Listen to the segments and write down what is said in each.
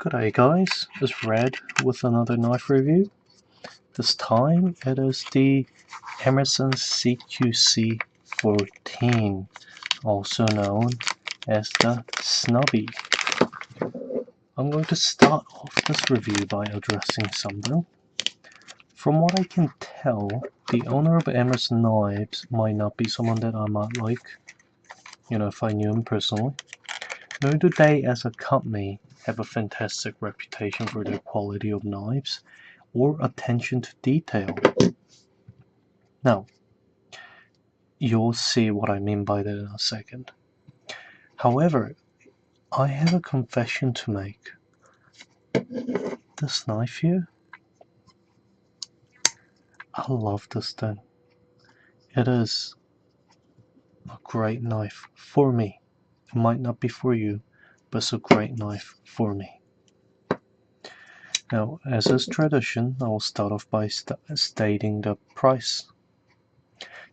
G'day guys, it's Red with another knife review. This time it is the Emerson CQC 14, also known as the Snubby. I'm going to start off this review by addressing something. From what I can tell, the owner of Emerson knives might not be someone that I might like, if I knew him personally. Nor do they as a company have a fantastic reputation for their quality of knives or attention to detail. Now, you'll see what I mean by that in a second. However, I have a confession to make. This knife here, I love this thing. It is a great knife for me. It might not be for you, but it's a great knife for me. Now, as is tradition, I will start off by stating the price.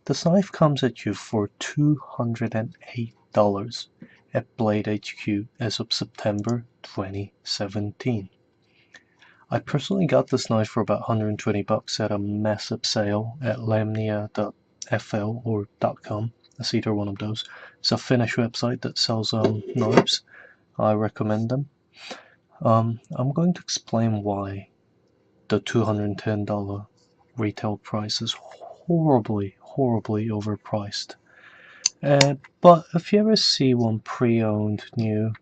This knife comes at you for $208 at Blade HQ as of September 2017. I personally got this knife for about 120 bucks at a massive sale at lamnia.fl or .com. It's either one of those. It's a Finnish website that sells knives. I recommend them. I'm going to explain why the $210 retail price is horribly overpriced. But if you ever see one pre-owned new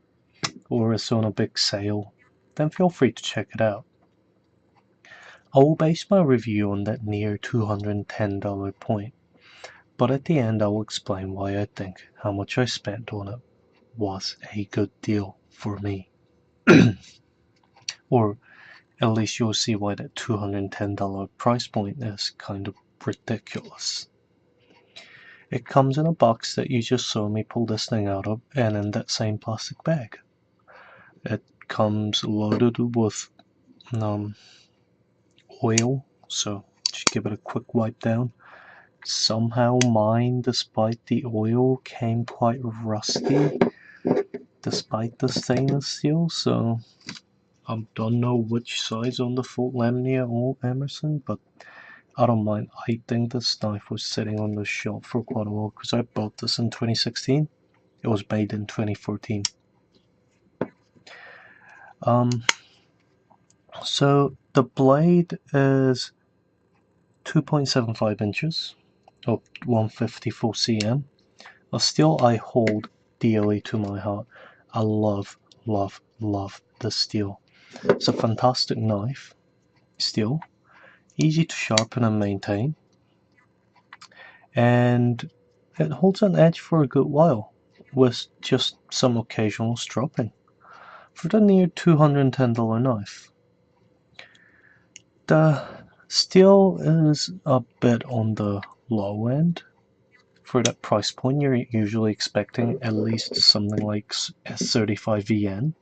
or it's on a big sale, then feel free to check it out. I will base my review on that near $210 point, but at the end I will explain why I think how much I spent on it was a good deal for me. Or at least you'll see why that $210 price point is kind of ridiculous. It comes in a box that you just saw me pull this thing out of, and in that same plastic bag. It comes loaded with oil, so just give it a quick wipe down. Somehow mine, despite the oil, came quite rusty despite the stainless steel, so I don't know which size on the full Lamnia or Emerson, but I don't mind. I think this knife was sitting on the shelf for quite a while because I bought this in 2016. It was made in 2014. So the blade is 2.75 inches or 154 cm. A steel I hold dearly to my heart. I love this steel. It's a fantastic knife, steel, easy to sharpen and maintain, and it holds an edge for a good while with just some occasional stropping for the near $210 knife. The steel is a bit on the low end. For that price point, you're usually expecting at least something like S35VN.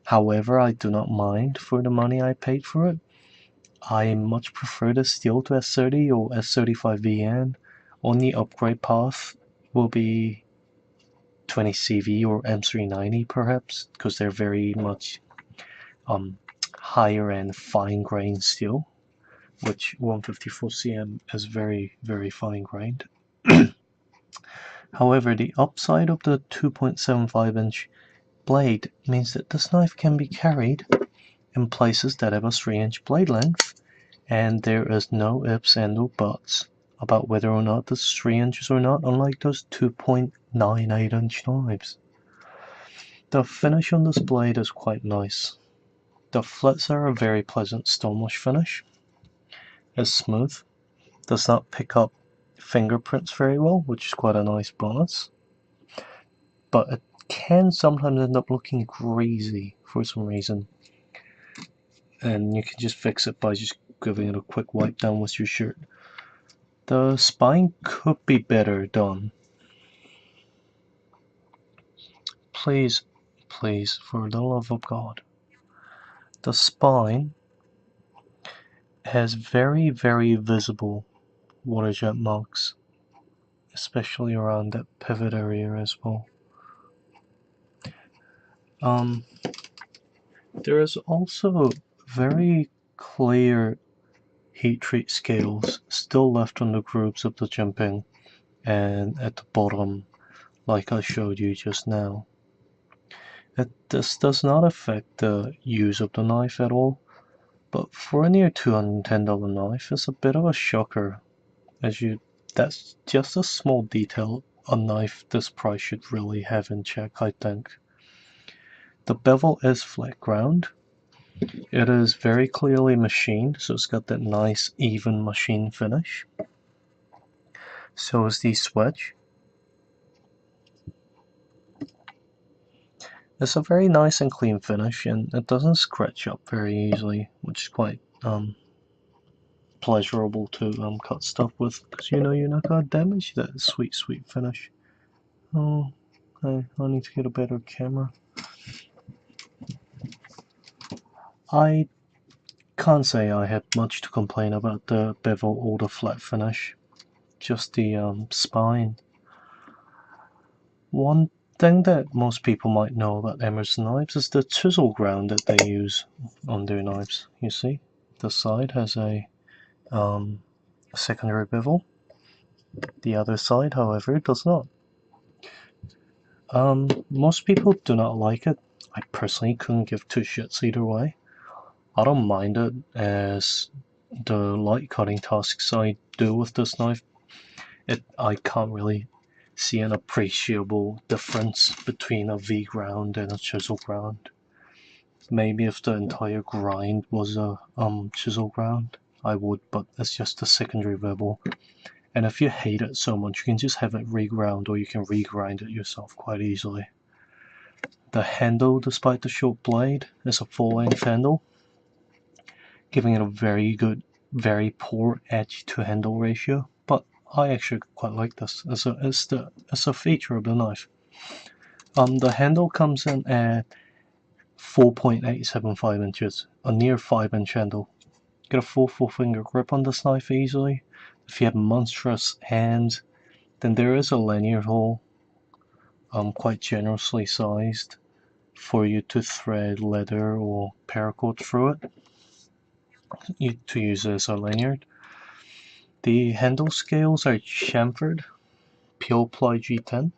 However, I do not mind for the money I paid for it. I much prefer the steel to S30 or S35VN. Only upgrade path will be 20CV or M390 perhaps, because they're very much higher end fine grained steel, which 154 cm is very fine grained. However, the upside of the 2.75 inch blade means that this knife can be carried in places that have a 3-inch blade length, and there is no ifs and or buts about whether or not this is 3 inches or not, unlike those 2.98 inch knives. The finish on this blade is quite nice. The flats are a very pleasant stonewash finish. It's smooth, does not pick up fingerprints very well, which is quite a nice bonus, but it can sometimes end up looking greasy for some reason, and you can just fix it by just giving it a quick wipe down with your shirt. The spine could be better done. Please, for the love of God. The spine has very visible water jet marks, especially around that pivot area as well. There is also very clear heat treat scales still left on the grooves of the jimping and at the bottom, like I showed you just now. This does not affect the use of the knife at all, but for a near $210 knife, it's a bit of a shocker, that's just a small detail a knife this price should really have in check, I think. The bevel is flat ground. It is very clearly machined, so it's got that nice even machine finish. So is the swedge. It's a very nice and clean finish, and it doesn't scratch up very easily, which is quite pleasurable to cut stuff with, because you know you're not gonna damage that sweet finish. Oh, I need to get a better camera. I can't say I had much to complain about the bevel or the flat finish, just the spine. One thing that most people might know about Emerson knives is the chisel ground that they use on their knives. You see, the side has a secondary bevel. The other side, however, does not. Most people do not like it. I personally couldn't give two shits either way. I don't mind it, as the light cutting tasks I do with this knife, I can't really see an appreciable difference between a V ground and a chisel ground. Maybe if the entire grind was a chisel ground, I would, but it's just a secondary bevel. And if you hate it so much, you can just have it reground, or you can regrind it yourself quite easily. The handle, despite the short blade, is a full-length handle, giving it a very good, very poor edge to handle ratio. But I actually quite like this. It's a feature of the knife. The handle comes in at 4.875 inches, a near 5-inch handle. Get a full finger grip on this knife easily. If you have monstrous hands, then there is a lanyard hole, quite generously sized, for you to thread leather or paracord through it, to use as a lanyard. The handle scales are chamfered, peel ply G10.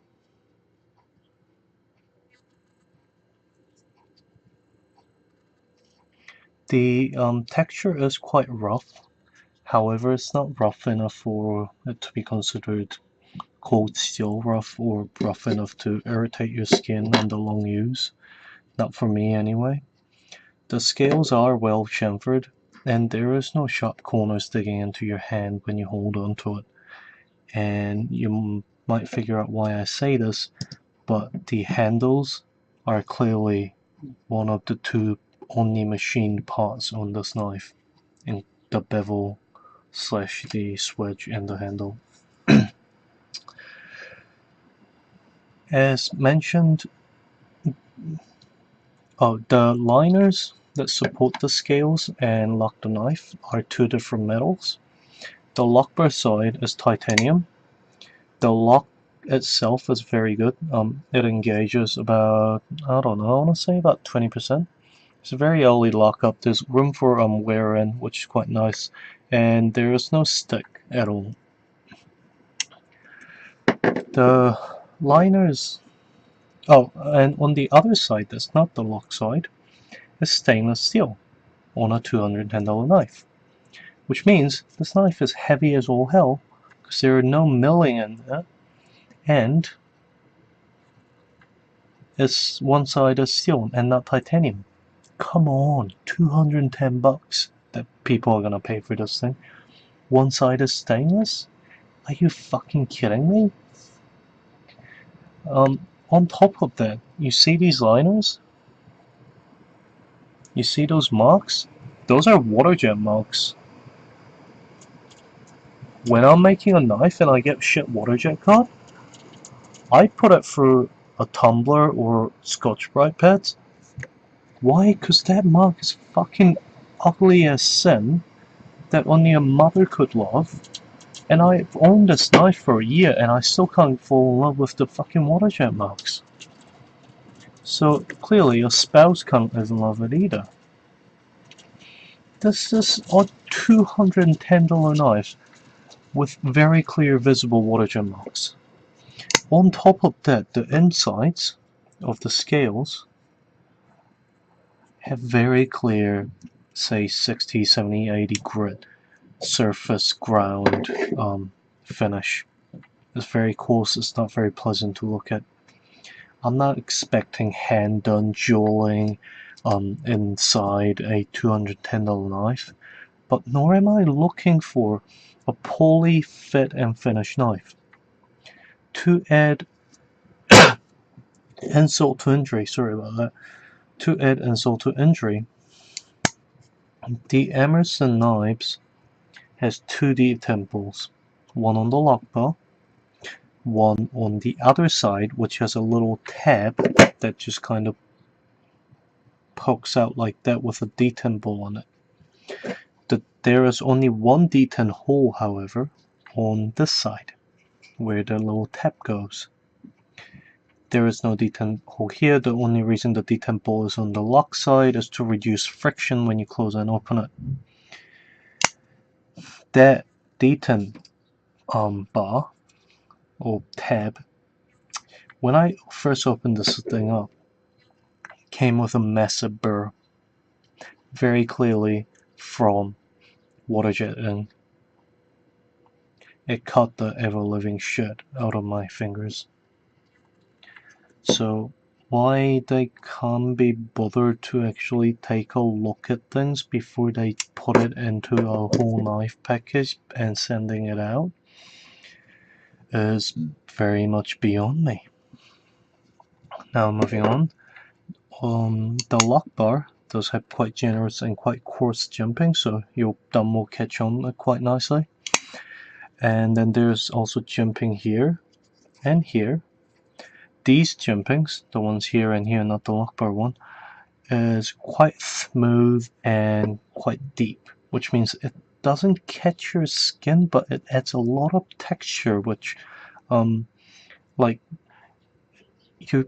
The texture is quite rough, however it's not rough enough for it to be considered cold steel rough, or rough enough to irritate your skin under long use. Not for me anyway. The scales are well chamfered, and there is no sharp corners digging into your hand when you hold onto it. And you might figure out why I say this, but the handles are clearly one of the two only machined parts on this knife, in the bevel slash the swedge and the handle. As mentioned, the liners that support the scales and lock the knife are two different metals. The lock bar side is titanium. The lock itself is very good. It engages about, I don't know, I want to say about 20%. It's a very early lockup. There's room for wear in, which is quite nice, and there is no stick at all. The liners, and on the other side, that's not the lock side, is stainless steel on a $210 knife, which means this knife is heavy as all hell because there are no milling in it, and it's one side is steel and not titanium. Come on, 210 bucks that people are gonna pay for this thing. One side is stainless? Are you fucking kidding me? On top of that, you see these liners? You see those marks? Those are water jet marks. When I'm making a knife and I get shit water jet caught, I put it through a tumbler or Scotch-Brite pads. Why? Because that mark is fucking ugly as sin, that only a mother could love. And I've owned this knife for a year and I still can't fall in love with the fucking water jet marks. So clearly your spouse can't love it either. This is a $210 knife with very clear visible water jet marks. On top of that, the insides of the scales have very clear, say 60, 70, 80 grit surface ground finish. It's very coarse, it's not very pleasant to look at. I'm not expecting hand-done jeweling inside a $210 knife, but nor am I looking for a poorly fit and finished knife. To add insult to injury, sorry about that, to add insult to injury, the Emerson knives has two deep temples, one on the lock bar, one on the other side, which has a little tab that just kind of pokes out like that with a detent ball on it. There is only one detent hole, however, on this side, where the little tab goes. There is no detent hole here. The only reason the detent ball is on the lock side is to reduce friction when you close and open it. That detent bar or tab, when I first opened this thing up, came with a massive burr, very clearly from water jetting. It cut the ever-living shit out of my fingers. So why they can't be bothered to actually take a look at things before they put it into a whole knife package and sending it out is very much beyond me. Now moving on. The lock bar does have quite generous and quite coarse jumping, so your thumb will catch on quite nicely. And then there's also jumping here and here. These jumpings, the ones here and here, not the lock bar one, is quite smooth and quite deep, which means it doesn't catch your skin, but it adds a lot of texture, which like your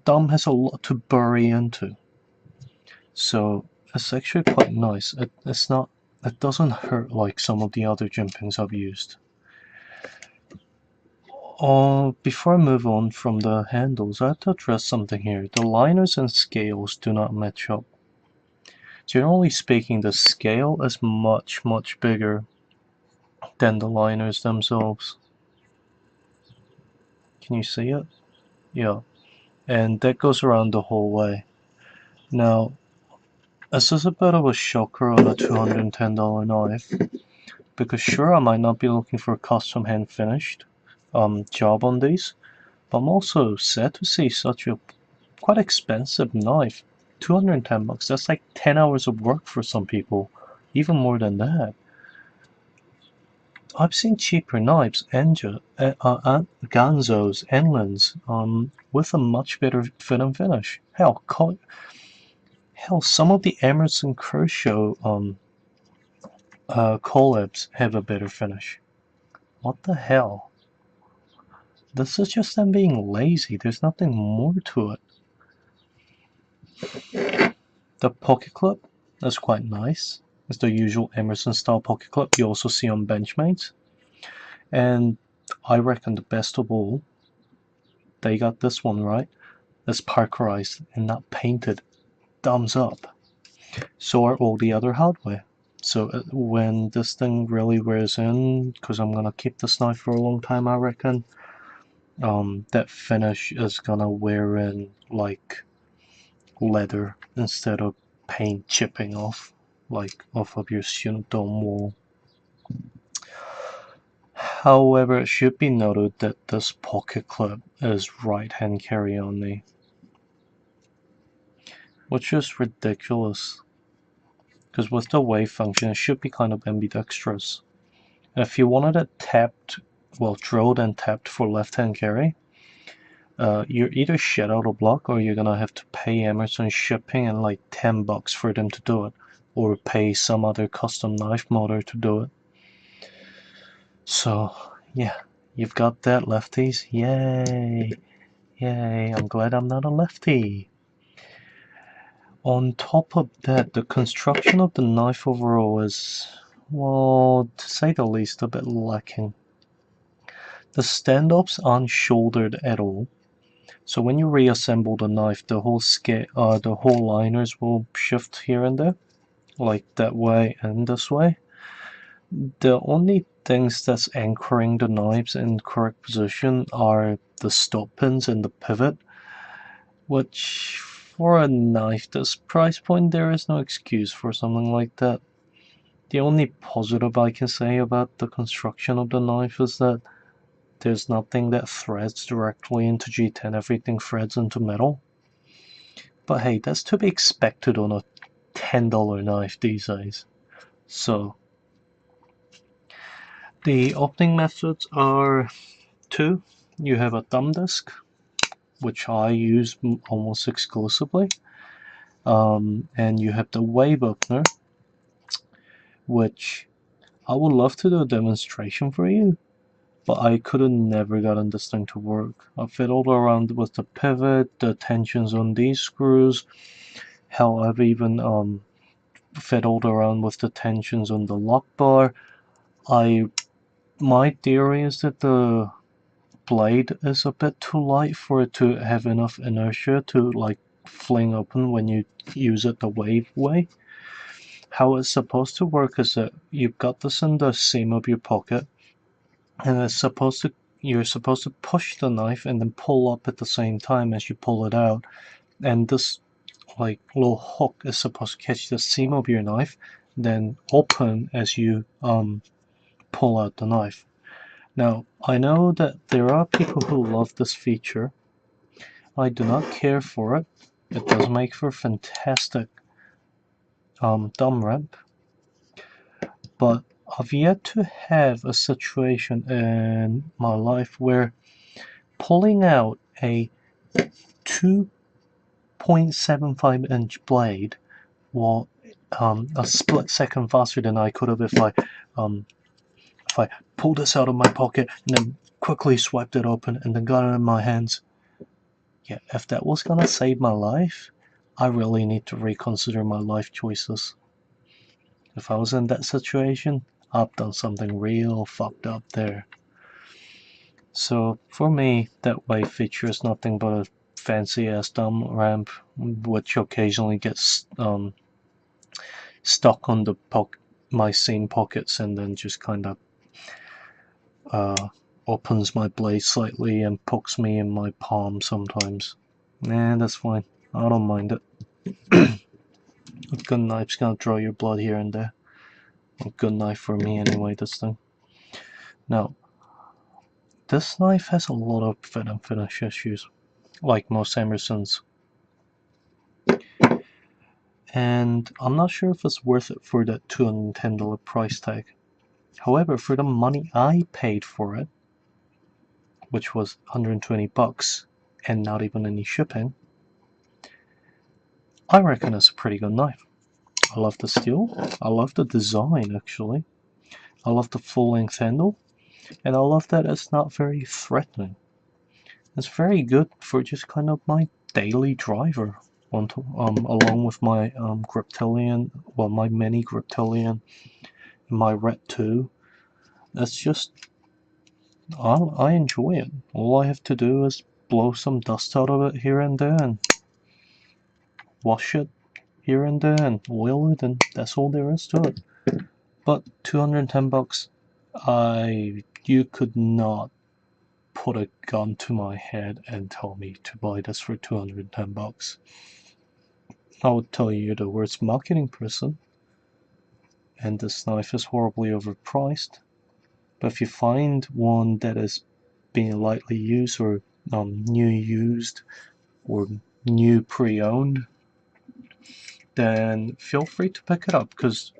thumb has a lot to bury into. So it's actually quite nice. It doesn't hurt like some of the other jumpings I've used. Before I move on from the handles, I have to address something here. The liners and scales do not match up. Generally speaking, the scale is much, much bigger than the liners themselves. Can you see it? Yeah. And that goes around the whole way. Now, this is a bit of a shocker on a $210 knife, because sure, I might not be looking for a custom hand finished job on these, but I'm also sad to see such a quite expensive knife. 210 bucks, that's like 10 hours of work for some people, even more than that. I've seen cheaper knives, Ganzos, Enlins, with a much better fit and finish. Hell, some of the Emerson collabs have a better finish. What the hell? This is just them being lazy. There's nothing more to it. The pocket clip is quite nice. It's the usual Emerson style pocket clip you also see on Benchmates. And I reckon the best of all, they got this one right. It's parkerized and not painted. Thumbs up. So are all the other hardware. So when this thing really wears in, because I'm gonna keep this knife for a long time, I reckon, that finish is gonna wear in like leather instead of paint chipping off, like off of your student dome wall. However, it should be noted that this pocket clip is right-hand carry only, which is ridiculous, because with the wave function, it should be kind of ambidextrous. And if you wanted it tapped, well, drilled and tapped for left-hand carry, you're either shit out of luck, or you're gonna have to pay Emerson shipping and like 10 bucks for them to do it, or pay some other custom knife motor to do it. So yeah, you've got that, lefties. Yay! Yay! I'm glad I'm not a lefty. On top of that, the construction of the knife overall is, well, to say the least, a bit lacking. The stand-ups aren't shouldered at all, so when you reassemble the knife, the whole liners will shift here and there, like that way and this way. The only things that's anchoring the knives in correct position are the stop pins and the pivot, which for a knife this price point there is no excuse for something like that. The only positive I can say about the construction of the knife is that there's nothing that threads directly into G10, everything threads into metal. But hey, that's to be expected on a $10 knife these days. So, the opening methods are two. You have a thumb disc, which I use almost exclusively. And you have the wave opener, which I would love to do a demonstration for you, but I couldn't never gotten this thing to work. I fiddled around with the pivot, the tensions on these screws, hell, I've even fiddled around with the tensions on the lock bar. My theory is that the blade is a bit too light for it to have enough inertia to like fling open when you use it the wave way. How it's supposed to work is that you've got this in the seam of your pocket, and you're supposed to push the knife and then pull up at the same time as you pull it out, and this like little hook is supposed to catch the seam of your knife, then open as you pull out the knife. Now, I know that there are people who love this feature. I do not care for it. It does make for fantastic thumb ramp, but I've yet to have a situation in my life where pulling out a 2.75-inch blade while a split second faster than I could have if I pulled this out of my pocket and then quickly swiped it open and then got it in my hands. Yeah, if that was gonna save my life, I really need to reconsider my life choices. If I was in that situation, I've done something real fucked up there. So for me, that wave feature is nothing but a fancy ass thumb ramp, which occasionally gets stuck on my seam pockets and then just kind of opens my blade slightly and pokes me in my palm sometimes. Nah, that's fine. I don't mind it. A good knife's gonna draw your blood here and there. A good knife for me anyway, this thing. Now, this knife has a lot of fit and finish issues, like most Emersons. And I'm not sure if it's worth it for that $210 price tag. However, for the money I paid for it, which was 120 bucks and not even any shipping, I reckon it's a pretty good knife. I love the steel, I love the design actually, I love the full-length handle, and I love that it's not very threatening. It's very good for just kind of my daily driver, along with my Griptilian, well, my mini Griptilian, my Ret 2. It's just, I enjoy it. All I have to do is blow some dust out of it here and there and wash it here and there and oil it, and that's all there is to it. But 210 bucks, you could not put a gun to my head and tell me to buy this for 210 bucks. I would tell you you're the worst marketing person, and this knife is horribly overpriced. But if you find one that is being lightly used or new used or new pre-owned, then feel free to pick it up, because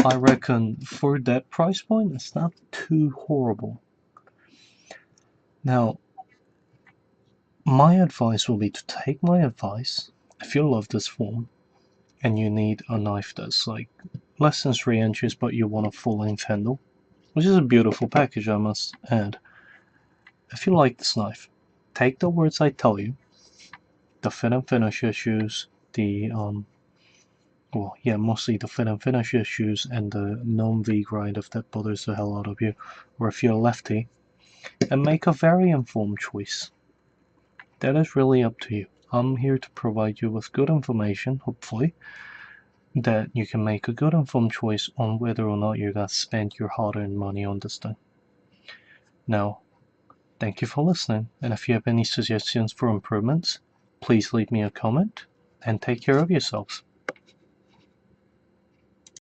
I reckon for that price point, it's not too horrible. Now, my advice will be to take my advice. If you love this form and you need a knife that's like less than 3 inches but you want a full-length handle, which is a beautiful package I must add. If you like this knife, take the words I tell you, the fit and finish issues, the mostly the fit and finish issues and the non-V grind if that bothers the hell out of you, or if you're a lefty, and make a very informed choice. That is really up to you. I'm here to provide you with good information, hopefully, that you can make a good informed choice on whether or not you're going to spend your hard-earned money on this thing. Now, thank you for listening, and if you have any suggestions for improvements, please leave me a comment, and take care of yourselves.